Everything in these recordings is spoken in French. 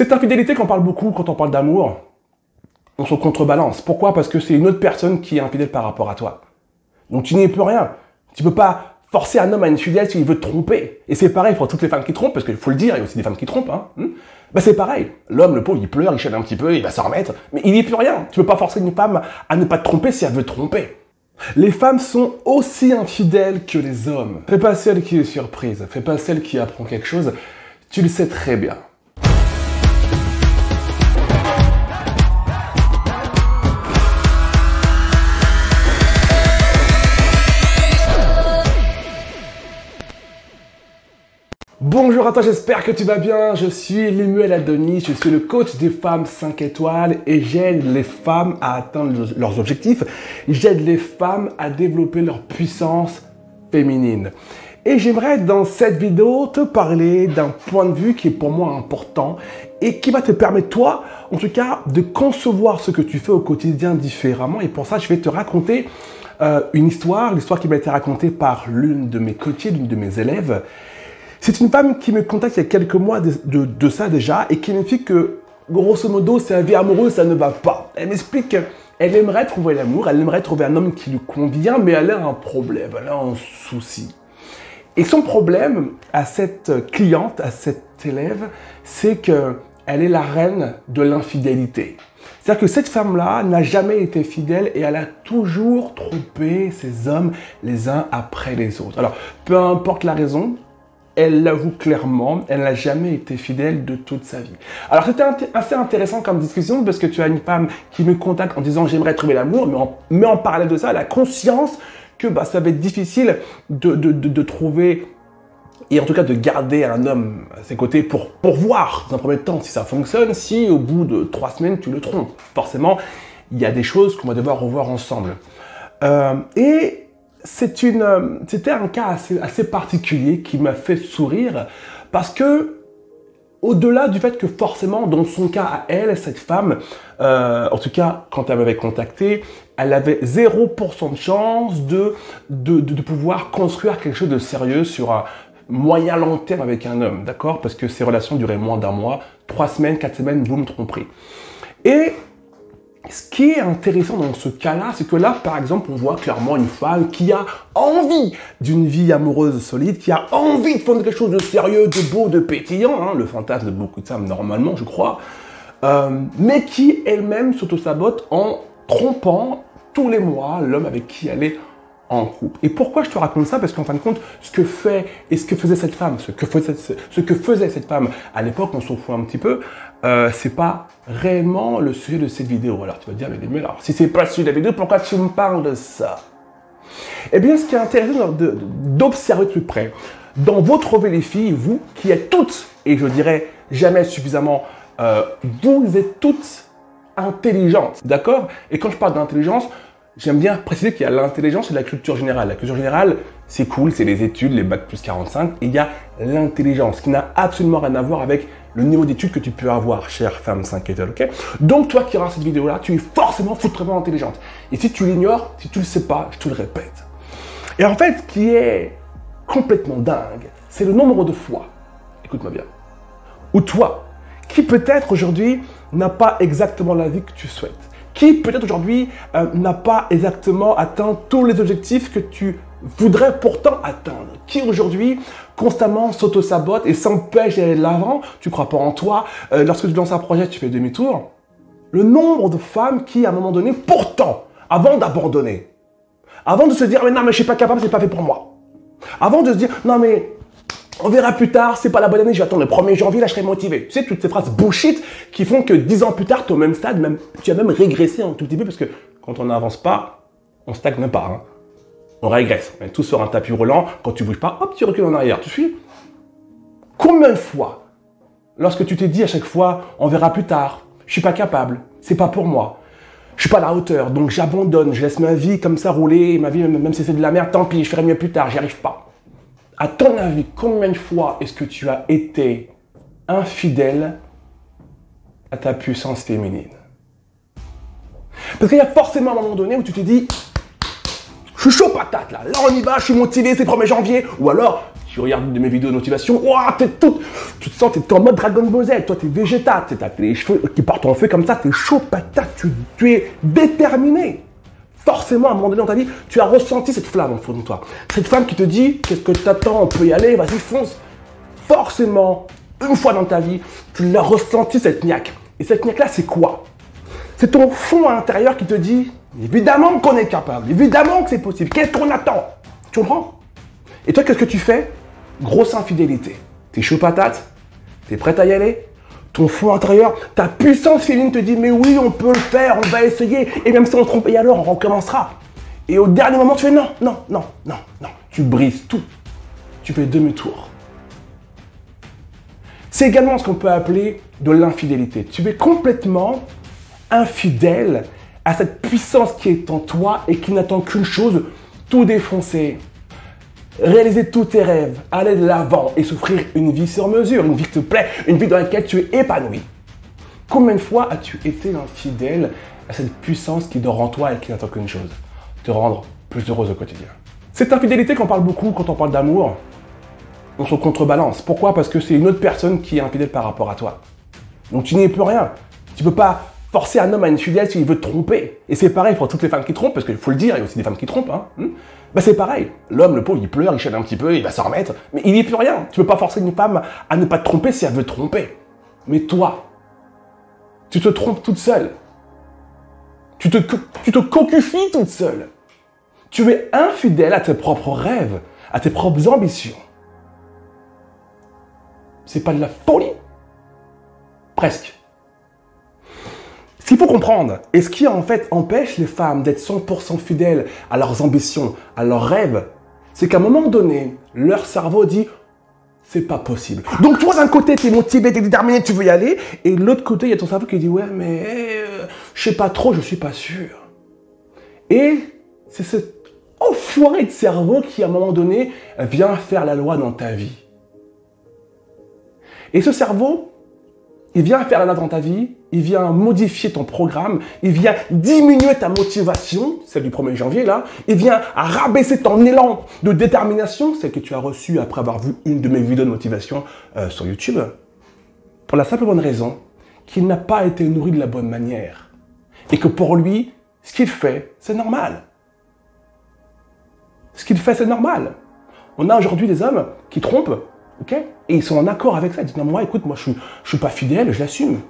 Cette infidélité qu'on parle beaucoup quand on parle d'amour, on se contrebalance. Pourquoi? Parce que c'est une autre personne qui est infidèle par rapport à toi. Donc tu n'y peux rien. Tu peux pas forcer un homme à une fidèle s'il veut te tromper. Et c'est pareil pour toutes les femmes qui trompent, parce qu'il faut le dire, il y a aussi des femmes qui trompent. Bah c'est pareil. L'homme, le pauvre, il pleure, il chaîne un petit peu, il va s'en remettre, mais il n'y peut rien. Tu peux pas forcer une femme à ne pas te tromper si elle veut te tromper. Les femmes sont aussi infidèles que les hommes. Fais pas celle qui est surprise, fais pas celle qui apprend quelque chose, tu le sais très bien. Bonjour à toi, j'espère que tu vas bien. Je suis Lemuel Adonis, je suis le coach des femmes 5 étoiles et j'aide les femmes à atteindre leurs objectifs. J'aide les femmes à développer leur puissance féminine. Et j'aimerais dans cette vidéo te parler d'un point de vue qui est pour moi important et qui va te permettre, toi, en tout cas, de concevoir ce que tu fais au quotidien différemment. Et pour ça, je vais te raconter une histoire, l'histoire qui m'a été racontée par l'une de mes coachées, l'une de mes élèves. C'est une femme qui me contacte il y a quelques mois de ça déjà et qui m'explique que, grosso modo, sa vie amoureuse, ça ne va pas. Elle m'explique qu'elle aimerait trouver l'amour, elle aimerait trouver un homme qui lui convient, mais elle a un problème, elle a un souci. Et son problème à cette cliente, à cette élève, c'est qu'elle est la reine de l'infidélité. C'est-à-dire que cette femme-là n'a jamais été fidèle et elle a toujours trompé ses hommes les uns après les autres. Alors, peu importe la raison, elle l'avoue clairement, elle n'a jamais été fidèle de toute sa vie. Alors c'était assez intéressant comme discussion parce que tu as une femme qui me contacte en disant j'aimerais trouver l'amour, mais en parallèle de ça, elle a conscience que ça va être difficile de trouver et en tout cas de garder un homme à ses côtés pour voir dans un premier temps si ça fonctionne, si au bout de 3 semaines tu le trompes. Forcément, il y a des choses qu'on va devoir revoir ensemble. C'était un cas assez particulier qui m'a fait sourire parce que, au-delà du fait que forcément, dans son cas à elle, cette femme, en tout cas, quand elle m'avait contacté, elle avait 0% de chance de pouvoir construire quelque chose de sérieux sur un moyen long terme avec un homme, d'accord? Parce que ces relations duraient moins d'un mois, 3 semaines, 4 semaines, boum, tromperie. Et ce qui est intéressant dans ce cas-là, c'est que là, par exemple, on voit clairement une femme qui a envie d'une vie amoureuse solide, qui a envie de fonder quelque chose de sérieux, de beau, de pétillant, le fantasme de beaucoup de femmes normalement, je crois, mais qui elle-même s'auto-sabote en trompant tous les mois l'homme avec qui elle est en couple. Et pourquoi je te raconte ça? Parce qu'en fin de compte, ce que fait et ce que faisait cette femme, ce que faisait cette femme à l'époque, on s'en fout un petit peu, c'est pas réellement le sujet de cette vidéo. Alors tu vas te dire, mais alors, si c'est pas le sujet de la vidéo, pourquoi tu me parles de ça? Eh bien, ce qui est intéressant d'observer de plus près, dans votre vie les filles, vous qui êtes toutes, et je dirais jamais suffisamment, vous êtes toutes intelligentes, d'accord? Et quand je parle d'intelligence, j'aime bien préciser qu'il y a l'intelligence et la culture générale. La culture générale, c'est cool, c'est les études, les bacs plus 45. Et il y a l'intelligence qui n'a absolument rien à voir avec le niveau d'études que tu peux avoir, chère femme 5 étoiles, ok? Donc toi qui regardes cette vidéo-là, tu es forcément foutrement intelligente. Et si tu l'ignores, si tu ne le sais pas, je te le répète. Et en fait, ce qui est complètement dingue, c'est le nombre de fois, écoute-moi bien, où toi, qui peut-être aujourd'hui n'a pas exactement la vie que tu souhaites, qui peut-être aujourd'hui n'a pas exactement atteint tous les objectifs que tu voudrais pourtant atteindre, qui aujourd'hui constamment s'auto-sabote et s'empêche d'aller de l'avant, tu ne crois pas en toi, lorsque tu lances un projet, tu fais demi-tour. Le nombre de femmes qui, à un moment donné, pourtant, avant d'abandonner, avant de se dire « mais non, mais je ne suis pas capable, c'est pas fait pour moi », avant de se dire « non, mais on verra plus tard, c'est pas la bonne année, je vais attendre le 1er janvier, là je serai motivé ». Tu sais, toutes ces phrases bullshit qui font que 10 ans plus tard, tu es au même stade, tu as même régressé un tout petit peu parce que quand on n'avance pas, on stagne pas. On régresse. On est tous sur un tapis roulant, quand tu bouges pas, hop, tu recules en arrière. Tu suis? Combien de fois, lorsque tu t'es dit à chaque fois, on verra plus tard, je suis pas capable, c'est pas pour moi, je suis pas à la hauteur, donc j'abandonne, je laisse ma vie comme ça rouler, ma vie, même si c'est de la merde, tant pis, je ferai mieux plus tard, j'y arrive pas. À ton avis, combien de fois est-ce que tu as été infidèle à ta puissance féminine? Parce qu'il y a forcément un moment donné où tu te dis, je suis chaud patate là on y va, je suis motivé, c'est le 1er janvier. Ou alors, Tu regardes une de mes vidéos de motivation, ouah, tu te sens, t'es en mode Dragon Ball Z, toi t'es Vegeta, t'as les cheveux qui partent en feu comme ça, t'es chaud patate, tu es déterminé. Forcément, à un moment donné dans ta vie, tu as ressenti cette flamme au fond de toi. Cette flamme qui te dit, qu'est-ce que t'attends, on peut y aller, vas-y fonce. Forcément, une fois dans ta vie, tu l'as ressenti cette niaque. Et cette niaque-là, c'est quoi? C'est ton fond à l'intérieur qui te dit, évidemment qu'on est capable, évidemment que c'est possible, qu'est-ce qu'on attend? Tu comprends? Et toi, qu'est-ce que tu fais? Grosse infidélité. T'es chaud patate, t'es prête à y aller, ton fond intérieur, ta puissance féminine te dit mais oui, on peut le faire, on va essayer, et même si on se trompe, et alors on recommencera. Et au dernier moment, tu fais non, non, non, non, non. Tu brises tout. Tu fais demi-tour. C'est également ce qu'on peut appeler de l'infidélité. Tu es complètement infidèle à cette puissance qui est en toi et qui n'attend qu'une chose, tout défoncer. Réaliser tous tes rêves, aller de l'avant et s'offrir une vie sur mesure, une vie qui te plaît, une vie dans laquelle tu es épanoui. Combien de fois as-tu été infidèle à cette puissance qui dort en toi et qui n'attend qu'une chose, te rendre plus heureuse au quotidien? Cette infidélité qu'on parle beaucoup quand on parle d'amour, on se contrebalance. Pourquoi? Parce que c'est une autre personne qui est infidèle par rapport à toi. Donc tu n'y es plus rien. Tu ne peux pas forcer un homme à une fidèle s'il veut te tromper. Et c'est pareil pour toutes les femmes qui trompent, parce qu'il faut le dire, il y a aussi des femmes qui trompent. Bah c'est pareil. L'homme, le pauvre, il pleure, il chaîne un petit peu, il va s'en remettre. Mais il n'y est plus rien. Tu ne peux pas forcer une femme à ne pas te tromper si elle veut te tromper. Mais toi, tu te trompes toute seule. Tu te cocufies toute seule. Tu es infidèle à tes propres rêves, à tes propres ambitions. C'est pas de la folie? Presque. Ce qu'il faut comprendre, et ce qui en fait empêche les femmes d'être 100% fidèles à leurs ambitions, à leurs rêves, c'est qu'à un moment donné, leur cerveau dit « c'est pas possible ». Donc toi d'un côté, tu es motivé, tu es déterminé, tu veux y aller, et de l'autre côté, il y a ton cerveau qui dit « ouais mais je sais pas trop, je suis pas sûr ». Et c'est cet enfoiré de cerveau qui à un moment donné vient faire la loi dans ta vie. Et ce cerveau, il vient faire la loi dans ta vie, il vient modifier ton programme, il vient diminuer ta motivation, celle du 1er janvier là, il vient rabaisser ton élan de détermination, celle que tu as reçue après avoir vu une de mes vidéos de motivation sur YouTube, pour la simple bonne raison qu'il n'a pas été nourri de la bonne manière. Et que pour lui, ce qu'il fait, c'est normal. Ce qu'il fait, c'est normal. On a aujourd'hui des hommes qui trompent, ok? Et ils sont en accord avec ça. Ils disent non, moi, écoute, moi, je suis pas fidèle, je l'assume.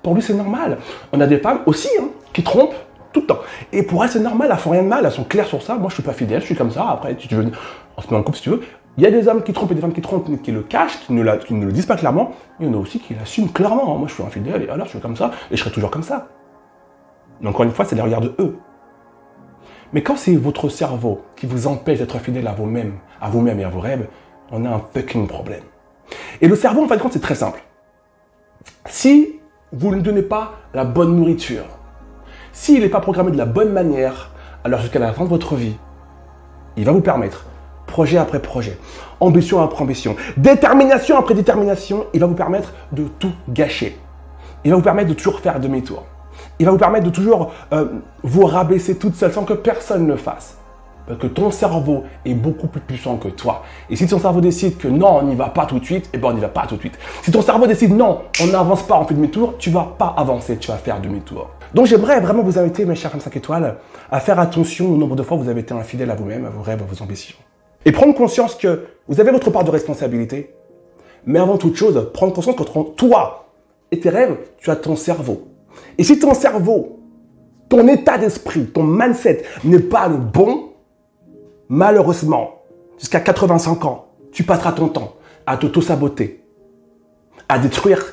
Pour lui, c'est normal. On a des femmes aussi qui trompent tout le temps. Et pour elles, c'est normal, elles font rien de mal, elles sont claires sur ça. Moi, je suis pas fidèle, je suis comme ça. Après, tu veux, on se met en couple si tu veux. Il y a des hommes qui trompent et des femmes qui trompent, qui le cachent, qui ne le disent pas clairement. Il y en a aussi qui l'assument clairement. Moi, je suis infidèle et alors je suis comme ça et je serai toujours comme ça. Mais encore une fois, c'est les regards de eux. Mais quand c'est votre cerveau qui vous empêche d'être fidèle à vous-même et à vos rêves, on a un fucking problème. Et le cerveau, en fin de compte, c'est très simple. Si vous ne lui donnez pas la bonne nourriture, s'il n'est pas programmé de la bonne manière, alors jusqu'à la fin de votre vie, il va vous permettre, projet après projet, ambition après ambition, détermination après détermination, il va vous permettre de tout gâcher. Il va vous permettre de toujours faire demi-tour. Il va vous permettre de toujours vous rabaisser toute seule sans que personne ne le fasse. Parce que ton cerveau est beaucoup plus puissant que toi. Et si ton cerveau décide que non, on n'y va pas tout de suite, eh bien on n'y va pas tout de suite. Si ton cerveau décide non, on n'avance pas, on fait demi-tour, tu ne vas pas avancer, tu vas faire demi-tour. Donc j'aimerais vraiment vous inviter, mes chers 5 étoiles, à faire attention au nombre de fois où vous avez été infidèle à vous-même, à vos rêves, à vos ambitions. Et prendre conscience que vous avez votre part de responsabilité, mais avant toute chose, prendre conscience qu'entre toi et tes rêves, tu as ton cerveau. Et si ton cerveau, ton état d'esprit, ton mindset n'est pas le bon, malheureusement, jusqu'à 85 ans, tu passeras ton temps à t'auto-saboter, à détruire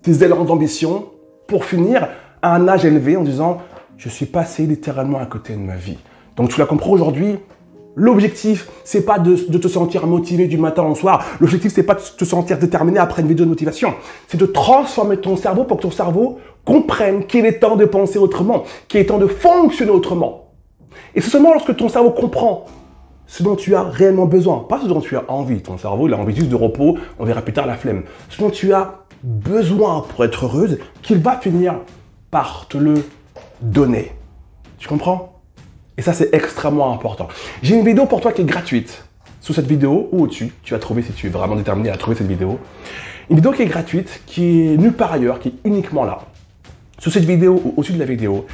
tes élans d'ambition pour finir à un âge élevé en disant « je suis passé littéralement à côté de ma vie ». Donc tu la comprends aujourd'hui, l'objectif, c'est pas de te sentir motivé du matin au soir. L'objectif, c'est pas de te sentir déterminé après une vidéo de motivation. C'est de transformer ton cerveau pour que ton cerveau comprenne qu'il est temps de penser autrement, qu'il est temps de fonctionner autrement. Et c'est seulement lorsque ton cerveau comprend ce dont tu as réellement besoin, pas ce dont tu as envie. Ton cerveau, il a envie juste de repos, on verra plus tard la flemme. Ce dont tu as besoin pour être heureuse, qu'il va finir par te le donner. Tu comprends? Et ça, c'est extrêmement important. J'ai une vidéo pour toi qui est gratuite. sous cette vidéo ou au-dessus. Tu vas trouver, si tu es vraiment déterminé à trouver cette vidéo. Une vidéo qui est gratuite, qui est nulle part ailleurs, qui est uniquement là. Sous cette vidéo ou au-dessus de la vidéo,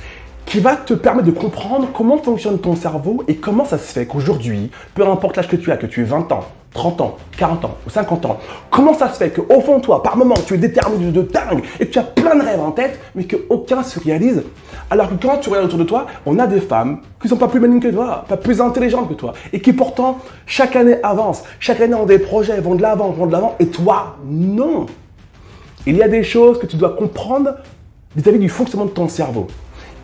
qui va te permettre de comprendre comment fonctionne ton cerveau et comment ça se fait qu'aujourd'hui, peu importe l'âge que tu aies 20 ans, 30 ans, 40 ans ou 50 ans, comment ça se fait qu'au fond de toi, par moment, tu es déterminé de dingue et que tu as plein de rêves en tête, mais qu'aucun se réalise. Alors que quand tu regardes autour de toi, on a des femmes qui ne sont pas plus malignes que toi, pas plus intelligentes que toi, et qui pourtant, chaque année avancent, chaque année ont des projets, vont de l'avant, et toi, non. Il y a des choses que tu dois comprendre vis-à-vis du fonctionnement de ton cerveau.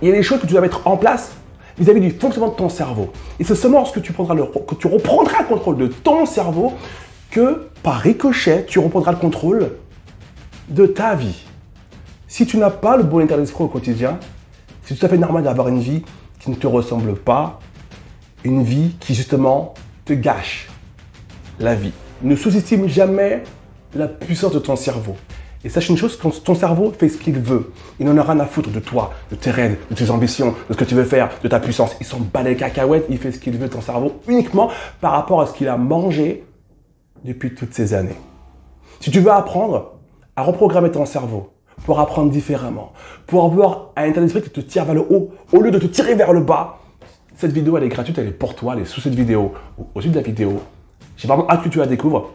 Il y a des choses que tu dois mettre en place vis-à-vis du fonctionnement de ton cerveau. Et c'est seulement lorsque tu reprendras le contrôle de ton cerveau que, par ricochet, tu reprendras le contrôle de ta vie. Si tu n'as pas le bon état d'esprit au quotidien, c'est tout à fait normal d'avoir une vie qui ne te ressemble pas, une vie qui justement te gâche la vie. Ne sous-estime jamais la puissance de ton cerveau. Et sache une chose, quand ton cerveau fait ce qu'il veut, il n'en a rien à foutre de toi, de tes rêves, de tes ambitions, de ce que tu veux faire, de ta puissance. Il s'en bat les cacahuètes, il fait ce qu'il veut, ton cerveau, uniquement par rapport à ce qu'il a mangé depuis toutes ces années. Si tu veux apprendre à reprogrammer ton cerveau, pour apprendre différemment, pour avoir un état d'esprit qui te tire vers le haut, au lieu de te tirer vers le bas, cette vidéo, elle est gratuite, elle est pour toi, elle est sous cette vidéo, ou au-dessus de la vidéo. J'ai vraiment hâte que tu la découvres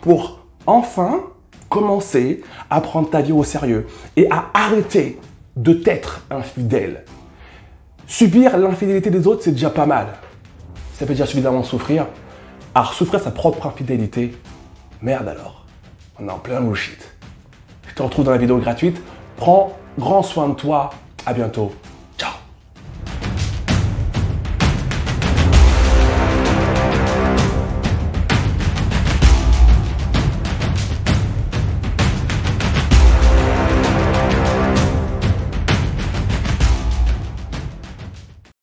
pour enfin commencer à prendre ta vie au sérieux et à arrêter de t'être infidèle. Subir l'infidélité des autres, c'est déjà pas mal. Ça veut dire suffisamment souffrir. Alors souffrir sa propre infidélité, merde alors, on est en plein bullshit. Je te retrouve dans la vidéo gratuite. Prends grand soin de toi. À bientôt.